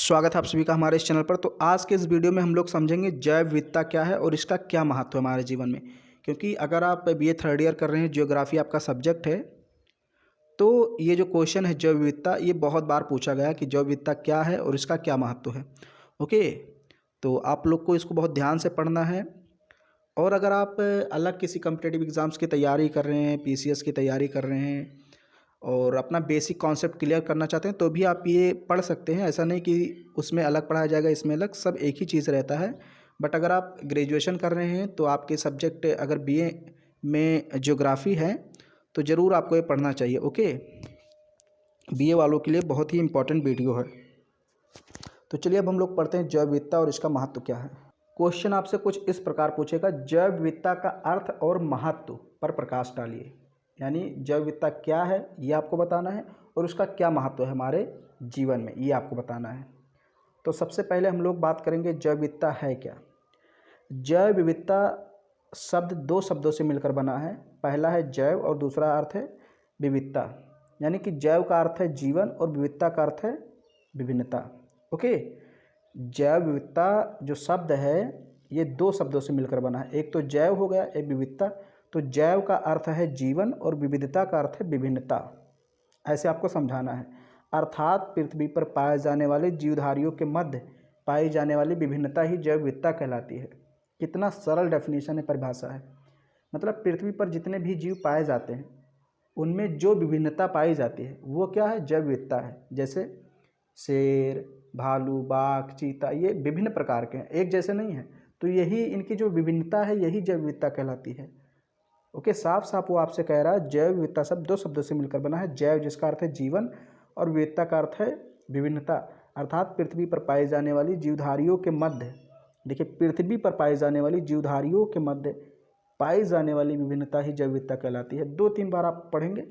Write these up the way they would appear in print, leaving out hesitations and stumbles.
स्वागत है आप सभी का हमारे इस चैनल पर। तो आज के इस वीडियो में हम लोग समझेंगे जैव विविधता क्या है और इसका क्या महत्व है हमारे जीवन में। क्योंकि अगर आप बीए थर्ड ईयर कर रहे हैं, ज्योग्राफी आपका सब्जेक्ट है, तो ये जो क्वेश्चन है जैव विविधता, ये बहुत बार पूछा गया कि जैव विविधता क्या है और इसका क्या महत्व है। ओके, तो आप लोग को इसको बहुत ध्यान से पढ़ना है। और अगर आप अलग किसी कम्पिटेटिव एग्ज़ाम्स की तैयारी कर रहे हैं, पीसीएस की तैयारी कर रहे हैं और अपना बेसिक कॉन्सेप्ट क्लियर करना चाहते हैं, तो भी आप ये पढ़ सकते हैं। ऐसा नहीं कि उसमें अलग पढ़ाया जाएगा, इसमें अलग, सब एक ही चीज़ रहता है। बट अगर आप ग्रेजुएशन कर रहे हैं तो आपके सब्जेक्ट अगर बीए में ज्योग्राफी है तो ज़रूर आपको ये पढ़ना चाहिए। ओके, बीए वालों के लिए बहुत ही इंपॉर्टेंट वीडियो है। तो चलिए अब हम लोग पढ़ते हैं जैव विविधता और इसका महत्व क्या है। क्वेश्चन आपसे कुछ इस प्रकार पूछेगा, जैव विविधता का अर्थ और महत्व पर प्रकाश डालिए। यानी जैव विविधता क्या है ये आपको बताना है और उसका क्या महत्व है हमारे जीवन में, ये आपको बताना है। तो सबसे पहले हम लोग बात करेंगे जैव विविधता है क्या। जैव विविधता शब्द दो शब्दों से मिलकर बना है। पहला है जैव और दूसरा अर्थ है विविधता। यानी कि जैव का अर्थ है जीवन और विविधता का अर्थ है विभिन्नता। ओके, जैव विविधता जो शब्द है ये दो शब्दों से मिलकर बना है। एक तो जैव हो गया, एक विविधता। तो जैव का अर्थ है जीवन और विविधता का अर्थ है विभिन्नता। ऐसे आपको समझाना है। अर्थात पृथ्वी पर पाए जाने वाले जीवधारियों के मध्य पाई जाने वाली विभिन्नता ही जैव विविधता कहलाती है। कितना सरल डेफिनेशन है, परिभाषा है। मतलब पृथ्वी पर जितने भी जीव पाए जाते हैं उनमें जो विभिन्नता पाई जाती है वो क्या है, जैव विविधता है। जैसे शेर, भालू, बाघ, चीता, ये विभिन्न प्रकार के हैं, एक जैसे नहीं हैं। तो यही इनकी जो विभिन्नता है यही जैव विविधता कहलाती है। ओके, साफ साफ वो आपसे कह रहा है जैव विविधता शब्द दो शब्दों से मिलकर बना है। जैव जिसका अर्थ है जीवन और विविधता का अर्थ है विभिन्नता। अर्थात पृथ्वी पर पाई जाने वाली जीवधारियों के मध्य, देखिए पृथ्वी पर पाई जाने वाली जीवधारियों के मध्य पाई जाने वाली विभिन्नता ही जैव विविधता कहलाती है। दो तीन बार आप पढ़ेंगे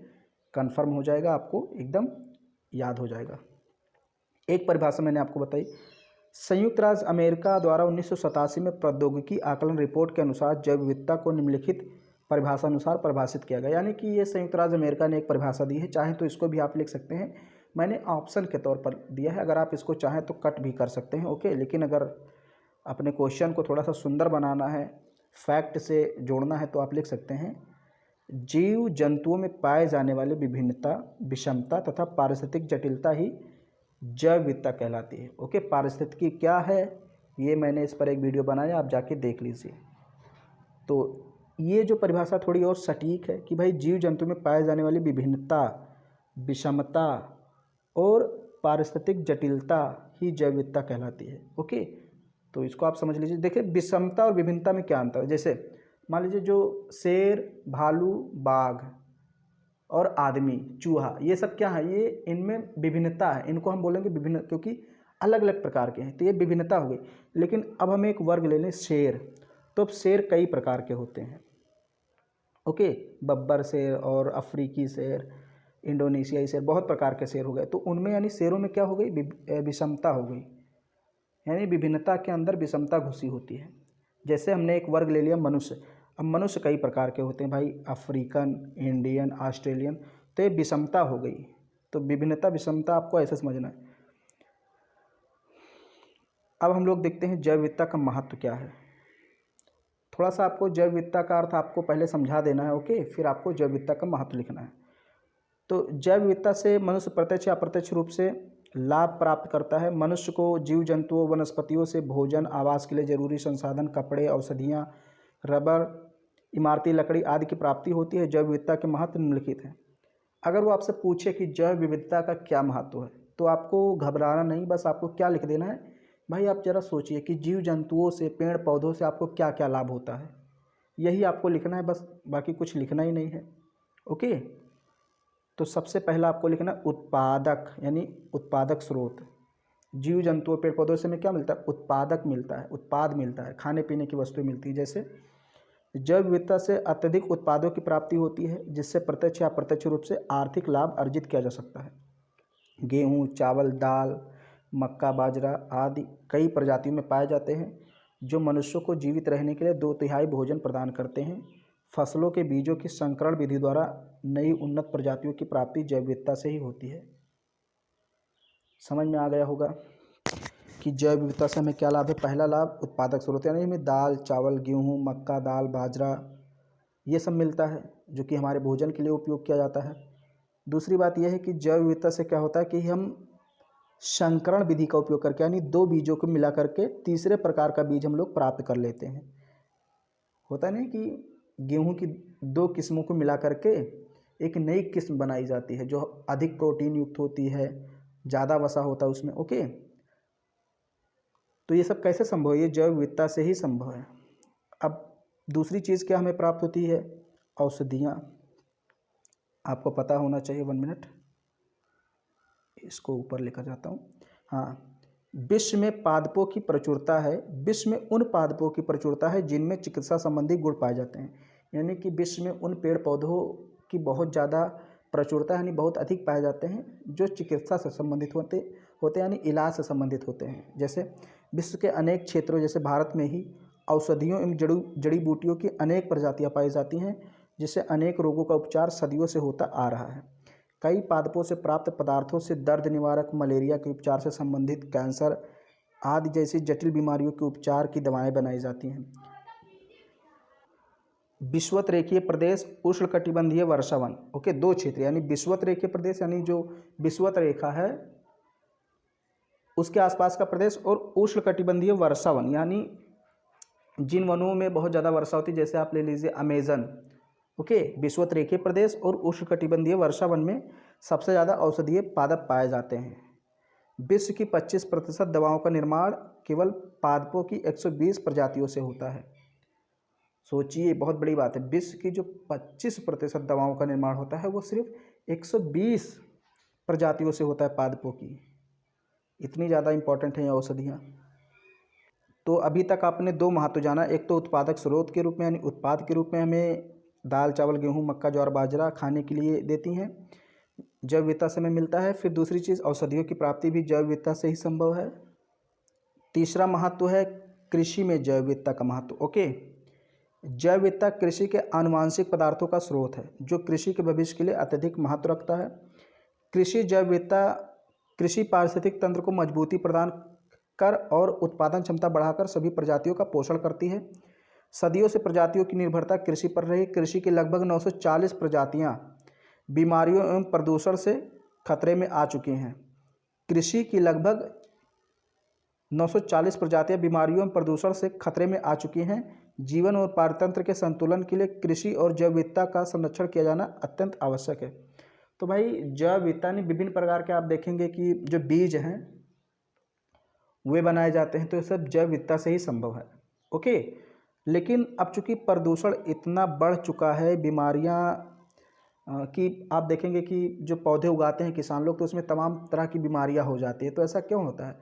कन्फर्म हो जाएगा, आपको एकदम याद हो जाएगा। एक परिभाषा मैंने आपको बताई, संयुक्त राज्य अमेरिका द्वारा 1987 में प्रौद्योगिकी आकलन रिपोर्ट के अनुसार जैव विविधता को निम्नलिखित परिभाषा अनुसार परिभाषित किया गया। यानी कि ये संयुक्त राज्य अमेरिका ने एक परिभाषा दी है। चाहे तो इसको भी आप लिख सकते हैं, मैंने ऑप्शन के तौर पर दिया है। अगर आप इसको चाहें तो कट भी कर सकते हैं। ओके, लेकिन अगर अपने क्वेश्चन को थोड़ा सा सुंदर बनाना है, फैक्ट से जोड़ना है, तो आप लिख सकते हैं, जीव जंतुओं में पाए जाने वाले विभिन्नता, विषमता तथा पारिस्थितिक जटिलता ही जैव विविधता कहलाती है। ओके, पारिस्थितिकी क्या है ये मैंने इस पर एक वीडियो बनाया, आप जाके देख लीजिए। तो ये जो परिभाषा थोड़ी और सटीक है कि भाई जीव जंतु में पाए जाने वाली विभिन्नता, विषमता और पारिस्थितिक जटिलता ही जैव विविधता कहलाती है। ओके, तो इसको आप समझ लीजिए। देखिए विषमता और विभिन्नता में क्या अंतर है। जैसे मान लीजिए जो शेर, भालू, बाघ और आदमी, चूहा, ये सब क्या है, ये इनमें विभिन्नता है। इनको हम बोलेंगे विभिन्न, क्योंकि अलग अलग प्रकार के हैं, तो ये विभिन्नता हो गई। लेकिन अब हम एक वर्ग ले लें, शेर। तो अब शेर कई प्रकार के होते हैं। ओके, बब्बर शेर और अफ्रीकी शेर, इंडोनेशियाई शेर, बहुत प्रकार के शेर हो गए। तो उनमें यानी शेरों में क्या हो गई, विषमता हो गई। यानी विभिन्नता के अंदर विषमता घुसी होती है। जैसे हमने एक वर्ग ले लिया मनुष्य। अब मनुष्य कई प्रकार के होते हैं भाई, अफ्रीकन, इंडियन, ऑस्ट्रेलियन, तो ये विषमता हो गई। तो विभिन्नता विषमता आपको ऐसे समझना है। अब हम लोग देखते हैं जैव विविधता का महत्व क्या है। थोड़ा सा आपको जैव विविधता का अर्थ आपको पहले समझा देना है। ओके, फिर आपको जैव विविधता का महत्व लिखना है। तो जैव विविधता से मनुष्य प्रत्यक्ष या अप्रत्यक्ष रूप से लाभ प्राप्त करता है। मनुष्य को जीव जंतुओं, वनस्पतियों से भोजन, आवास के लिए जरूरी संसाधन, कपड़े, औषधियाँ, रबर, इमारती लकड़ी आदि की प्राप्ति होती है। जैव विविधता के महत्व निम्नलिखित हैं। अगर वो आपसे पूछे कि जैव विविधता का क्या महत्व है, तो आपको घबराना नहीं, बस आपको क्या लिख देना है, भाई आप जरा सोचिए कि जीव जंतुओं से, पेड़ पौधों से आपको क्या क्या लाभ होता है, यही आपको लिखना है बस, बाकी कुछ लिखना ही नहीं है। ओके, तो सबसे पहला आपको लिखना उत्पादक, यानी उत्पादक स्रोत। जीव जंतुओं, पेड़ पौधों से हमें क्या मिलता है, उत्पादक मिलता है, उत्पाद मिलता है, खाने पीने की वस्तुएं मिलती है। जैसे जैव विविधता से अत्यधिक उत्पादों की प्राप्ति होती है, जिससे प्रत्यक्ष या अप्रत्यक्ष रूप से आर्थिक लाभ अर्जित किया जा सकता है। गेहूँ, चावल, दाल, मक्का, बाजरा आदि कई प्रजातियों में पाए जाते हैं, जो मनुष्यों को जीवित रहने के लिए 2/3 भोजन प्रदान करते हैं। फसलों के बीजों की संकरण विधि द्वारा नई उन्नत प्रजातियों की प्राप्ति जैव विविधता से ही होती है। समझ में आ गया होगा। कि जैव विविधता से हमें क्या लाभ है। पहला लाभ उत्पादक स्रोत, यानी हमें दाल, चावल, गेहूँ, मक्का, दाल, बाजरा ये सब मिलता है जो कि हमारे भोजन के लिए उपयोग किया जाता है। दूसरी बात यह है कि जैव विविधता से क्या होता है कि हम संकरण विधि का उपयोग करके, यानी दो बीजों को मिला करके तीसरे प्रकार का बीज हम लोग प्राप्त कर लेते हैं। होता नहीं कि गेहूं की दो किस्मों को मिला करके एक नई किस्म बनाई जाती है जो अधिक प्रोटीन युक्त होती है, ज़्यादा वसा होता है उसमें। ओके, तो ये सब कैसे संभव है? ये जैव विविधता से ही संभव है। अब दूसरी चीज़ क्या हमें प्राप्त होती है? औषधियाँ। आपको पता होना चाहिए। 1 मिनट, इसको ऊपर लेकर जाता हूँ। हाँ, विश्व में पादपों की प्रचुरता है। विश्व में उन पादपों की प्रचुरता है जिनमें चिकित्सा संबंधी गुण पाए जाते हैं। यानी कि विश्व में उन पेड़ पौधों की बहुत ज़्यादा प्रचुरता, यानी बहुत अधिक पाए जाते हैं जो चिकित्सा से संबंधित होते यानी इलाज से संबंधित होते हैं। जैसे विश्व के अनेक क्षेत्रों, जैसे भारत में ही औषधियों एवं जड़ी बूटियों की अनेक प्रजातियाँ पाई जाती हैं, जिससे अनेक रोगों का उपचार सदियों से होता आ रहा है। कई पादपों से प्राप्त पदार्थों से दर्द निवारक, मलेरिया के उपचार से संबंधित, कैंसर आदि जैसी जटिल बीमारियों के उपचार की दवाएं बनाई जाती हैं। विषुवत रेखीय प्रदेश, उष्णकटिबंधीय वर्षावन। ओके, दो क्षेत्र, यानी विषुवत रेखीय प्रदेश यानी जो विषुवत रेखा है उसके आसपास का प्रदेश, और उष्णकटिबंधीय वर्षावन यानी जिन वनों में बहुत ज़्यादा वर्षा होती है, जैसे आप ले लीजिए अमेजन। ओके, विषुवत रेखीय प्रदेश और उष्णकटिबंधीय वर्षावन में सबसे ज़्यादा औषधीय पादप पाए जाते हैं। विश्व की 25% दवाओं का निर्माण केवल पादपों की 120 प्रजातियों से होता है। सोचिए, बहुत बड़ी बात है। विश्व की जो 25% दवाओं का निर्माण होता है वो सिर्फ 120 प्रजातियों से होता है पादपों की। इतनी ज़्यादा इंपॉर्टेंट है ये औषधियाँ। तो अभी तक आपने दो महत्व जाना। एक तो उत्पादक स्रोत के रूप में, यानी उत्पाद के रूप में हमें दाल, चावल, गेहूँ, मक्का, ज्वार, बाजरा खाने के लिए देती हैं, जैव विविधता से हमें मिलता है। फिर दूसरी चीज़, औषधियों की प्राप्ति भी जैव विविधता से ही संभव है। तीसरा महत्व है कृषि में जैव विविधता का महत्व। ओके, जैव विविधता कृषि के आनुवांशिक पदार्थों का स्रोत है जो कृषि के भविष्य के लिए अत्यधिक महत्व रखता है। कृषि जैव विविधता कृषि पारिस्थितिक तंत्र को मजबूती प्रदान कर और उत्पादन क्षमता बढ़ाकर सभी प्रजातियों का पोषण करती है। सदियों से प्रजातियों की निर्भरता कृषि पर रही। कृषि की लगभग 940 प्रजातियां बीमारियों एवं प्रदूषण से खतरे में आ चुकी हैं। कृषि की लगभग 940 प्रजातियां बीमारियों एवं प्रदूषण से खतरे में आ चुकी हैं। जीवन और पारतंत्र के संतुलन के लिए कृषि और जैव विविधता का संरक्षण किया जाना अत्यंत आवश्यक है। तो भाई, जैव विविधता ने विभिन्न प्रकार के, आप देखेंगे कि जो बीज हैं वे बनाए जाते हैं, तो ये सब जैव विविधता से ही संभव है। ओके, लेकिन अब चूंकि प्रदूषण इतना बढ़ चुका है, बीमारियां कि आप देखेंगे कि जो पौधे उगाते हैं किसान लोग, तो उसमें तमाम तरह की बीमारियां हो जाती है। तो ऐसा क्यों होता है?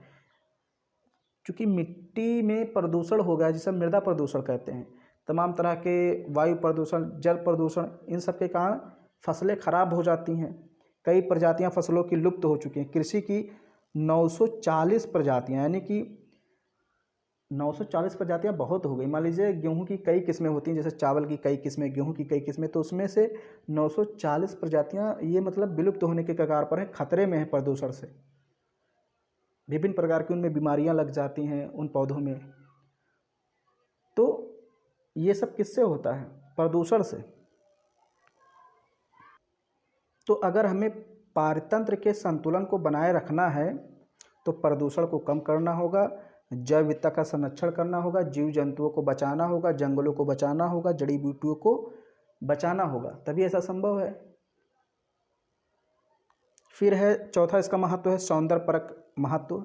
क्योंकि मिट्टी में प्रदूषण हो गया, जिसे मृदा प्रदूषण कहते हैं। तमाम तरह के वायु प्रदूषण, जल प्रदूषण, इन सब के कारण फसलें खराब हो जाती हैं। कई प्रजातियां फसलों की लुप्त हो चुकी हैं। कृषि की 940 प्रजातियां, यानी कि 940 प्रजातियां बहुत हो गई। मान लीजिए गेहूं की कई किस्में होती हैं, जैसे चावल की कई किस्में, गेहूं की कई किस्में, तो उसमें से 940 प्रजातियां ये मतलब विलुप्त होने के कगार पर हैं, खतरे में हैं प्रदूषण से। विभिन्न प्रकार की उनमें बीमारियां लग जाती हैं उन पौधों में। तो ये सब किससे होता है? प्रदूषण से। तो अगर हमें पारतंत्र के संतुलन को बनाए रखना है तो प्रदूषण को कम करना होगा, जैव विविधता का संरक्षण करना होगा, जीव जंतुओं को बचाना होगा, जंगलों को बचाना होगा, जड़ी बूटियों को बचाना होगा, तभी ऐसा संभव है। फिर है चौथा, इसका महत्व है सौंदर्यपरक महत्व।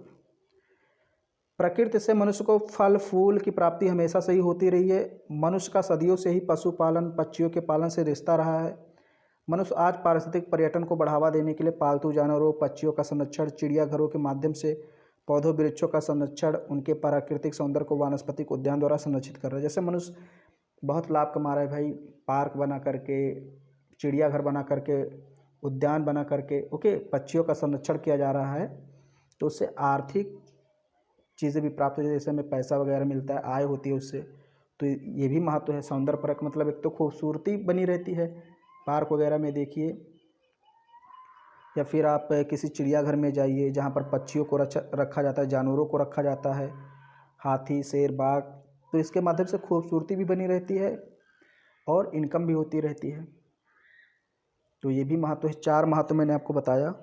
प्रकृति से मनुष्य को फल फूल की प्राप्ति हमेशा से ही होती रही है। मनुष्य का सदियों से ही पशुपालन, पक्षियों के पालन से रिश्ता रहा है। मनुष्य आज पारिस्थितिक पर्यटन को बढ़ावा देने के लिए पालतू जानवरों, पक्षियों का संरक्षण, चिड़ियाघरों के माध्यम से पौधों वृक्षों का संरक्षण, उनके प्राकृतिक सौंदर्य को वानस्पतिक उद्यान द्वारा संरक्षित कर रहे हैं। जैसे मनुष्य बहुत लाभ कमा रहा है भाई, पार्क बना करके, चिड़ियाघर बना करके, उद्यान बना करके। ओके, पक्षियों का संरक्षण किया जा रहा है, तो उससे आर्थिक चीज़ें भी प्राप्त हो जाती है, जैसे हमें पैसा वगैरह मिलता है, आय होती है उससे। तो ये भी महत्व है सौंदर्यपरक। मतलब एक तो खूबसूरती बनी रहती है, पार्क वगैरह में देखिए या फिर आप किसी चिड़ियाघर में जाइए जहाँ पर पक्षियों को रखा जाता है, जानवरों को रखा जाता है, हाथी, शेर, बाघ। तो इसके माध्यम से खूबसूरती भी बनी रहती है और इनकम भी होती रहती है। तो ये भी महत्व है। 4 महत्व मैंने आपको बताया।